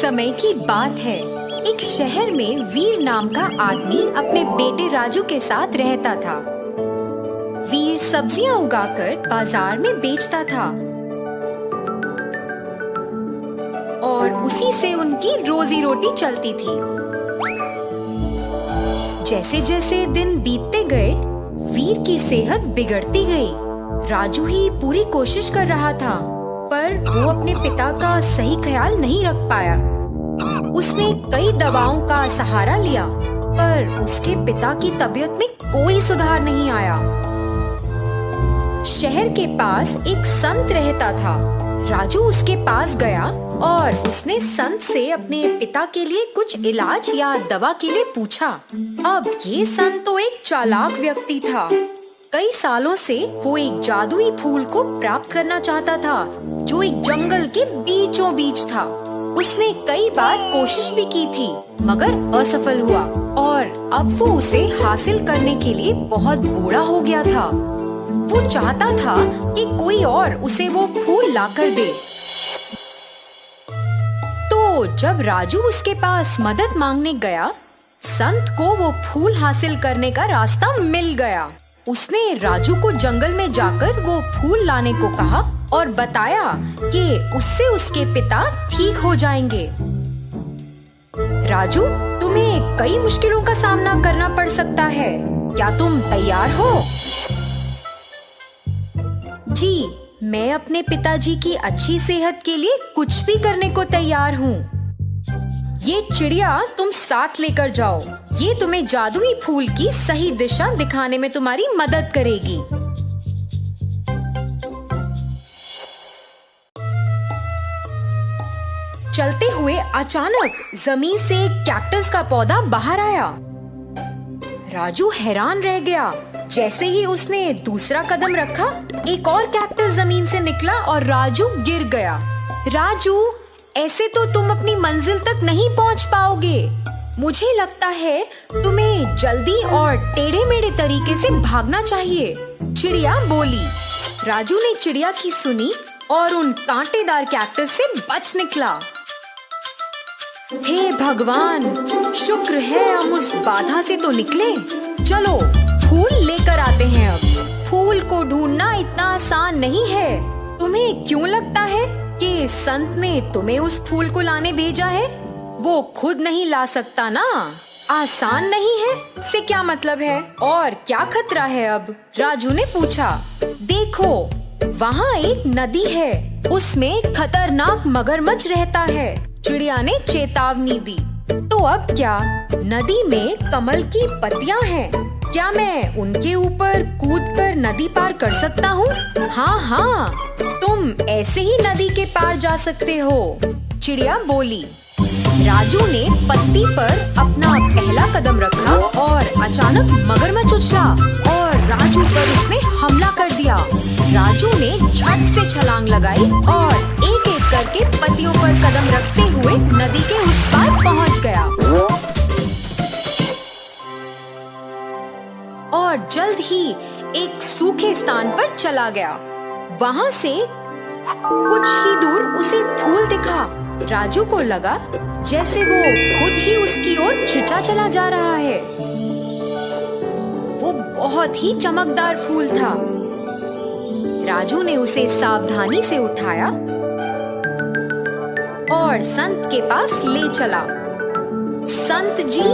समय की बात है। एक शहर में वीर नाम का आदमी अपने बेटे राजू के साथ रहता था। वीर सब्जियां उगाकर बाजार में बेचता था और उसी से उनकी रोजी रोटी चलती थी। जैसे जैसे दिन बीतते गए, वीर की सेहत बिगड़ती गई। राजू ही पूरी कोशिश कर रहा था, पर वो अपने पिता का सही ख्याल नहीं रख पाया। उसने कई दवाओं का सहारा लिया, पर उसके पिता की तबीयत में कोई सुधार नहीं आया। शहर के पास एक संत रहता था। राजू उसके पास गया और उसने संत से अपने पिता के लिए कुछ इलाज या दवा के लिए पूछा। अब ये संत तो एक चालाक व्यक्ति था। कई सालों से वो एक जादुई फूल को प्राप्त करना चाहता था, जो एक जंगल के बीचों बीच था। उसने कई बार कोशिश भी की थी, मगर असफल हुआ और अब वो उसे हासिल करने के लिए बहुत बूढ़ा हो गया था। वो चाहता था कि कोई और उसे वो फूल लाकर दे। तो जब राजू उसके पास मदद मांगने गया, संत को वो फूल हासिल करने का रास्ता मिल गया। उसने राजू को जंगल में जाकर वो फूल लाने को कहा और बताया कि उससे उसके पिता ठीक हो जाएंगे। राजू, तुम्हें कई मुश्किलों का सामना करना पड़ सकता है। क्या तुम तैयार हो? जी, मैं अपने पिताजी की अच्छी सेहत के लिए कुछ भी करने को तैयार हूँ। ये चिड़िया तुम साथ लेकर जाओ। ये तुम्हें जादुई फूल की सही दिशा दिखाने में तुम्हारी मदद करेगी। चलते हुए अचानक जमीन से एक कैक्टस का पौधा बाहर आया। राजू हैरान रह गया। जैसे ही उसने दूसरा कदम रखा, एक और कैक्टस जमीन से निकला और राजू गिर गया। राजू, ऐसे तो तुम अपनी मंजिल तक नहीं पहुंच पाओगे। मुझे लगता है तुम्हें जल्दी और टेढ़े मेढ़े तरीके से भागना चाहिए, चिड़िया बोली। राजू ने चिड़िया की सुनी और उन कांटेदार कैक्टस से बच निकला। हे भगवान, शुक्र है हम उस बाधा से तो निकले। चलो फूल लेकर आते हैं। अब फूल को ढूंढना इतना आसान नहीं है। तुम्हें क्यों लगता है कि संत ने तुम्हें उस फूल को लाने भेजा है? वो खुद नहीं ला सकता ना। आसान नहीं है से क्या मतलब है? और क्या खतरा है अब? राजू ने पूछा। देखो, वहाँ एक नदी है, उसमें खतरनाक मगरमच्छ रहता है, चिड़िया ने चेतावनी दी। तो अब क्या? नदी में कमल की पत्तियां हैं। क्या मैं उनके ऊपर कूदकर नदी पार कर सकता हूँ? हाँ हाँ, तुम ऐसे ही नदी के पार जा सकते हो, चिड़िया बोली। राजू ने पत्ती पर अपना पहला कदम रखा और अचानक मगरमच्छ उछला और राजू पर उसने हमला कर दिया। राजू ने झट से छलांग लगाई और एक एक करके पत्तियों पर कदम रखते हुए नदी के उस पार पहुंच गया और जल्द ही एक सूखे स्थान पर चला गया। वहां से कुछ ही दूर उसे फूल दिखा। राजू को लगा जैसे वो खुद ही उसकी ओर खिंचा चला जा रहा है। वो बहुत ही चमकदार फूल था। राजू ने उसे सावधानी से उठाया और संत के पास ले चला। संत जी,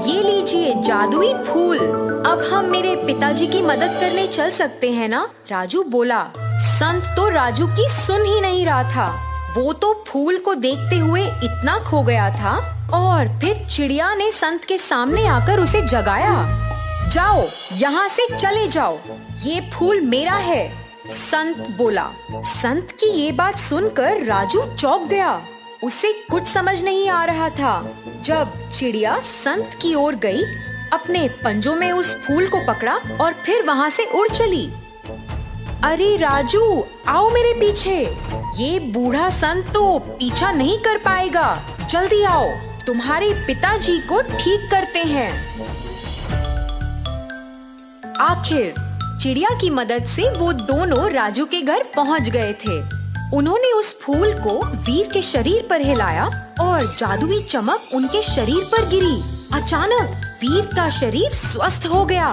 ये लीजिए जादुई फूल। अब हम मेरे पिताजी की मदद करने चल सकते हैं ना? राजू बोला। संत तो राजू की सुन ही नहीं रहा था। वो तो फूल को देखते हुए इतना खो गया था। और फिर चिड़िया ने संत के सामने आकर उसे जगाया। जाओ, यहाँ से चले जाओ, ये फूल मेरा है, संत बोला। संत की ये बात सुनकर राजू चौंक गया। उसे कुछ समझ नहीं आ रहा था। जब चिड़िया संत की ओर गई, अपने पंजों में उस फूल को पकड़ा और फिर वहाँ से उड़ चली। अरे राजू, आओ मेरे पीछे। ये बूढ़ा संत तो पीछा नहीं कर पाएगा। जल्दी आओ, तुम्हारे पिताजी को ठीक करते हैं। आखिर चिड़िया की मदद से वो दोनों राजू के घर पहुंच गए थे। उन्होंने उस फूल को वीर के शरीर पर हिलाया और जादुई चमक उनके शरीर पर गिरी। अचानक वीर का शरीर स्वस्थ हो गया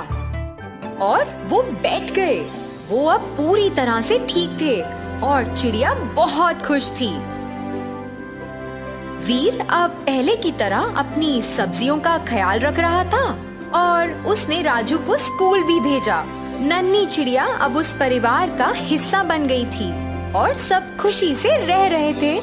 और वो बैठ गए। वो अब पूरी तरह से ठीक थे और चिड़िया बहुत खुश थी। वीर अब पहले की तरह अपनी सब्जियों का ख्याल रख रहा था और उसने राजू को स्कूल भी भेजा। नन्ही चिड़िया अब उस परिवार का हिस्सा बन गई थी और सब खुशी से रह रहे थे।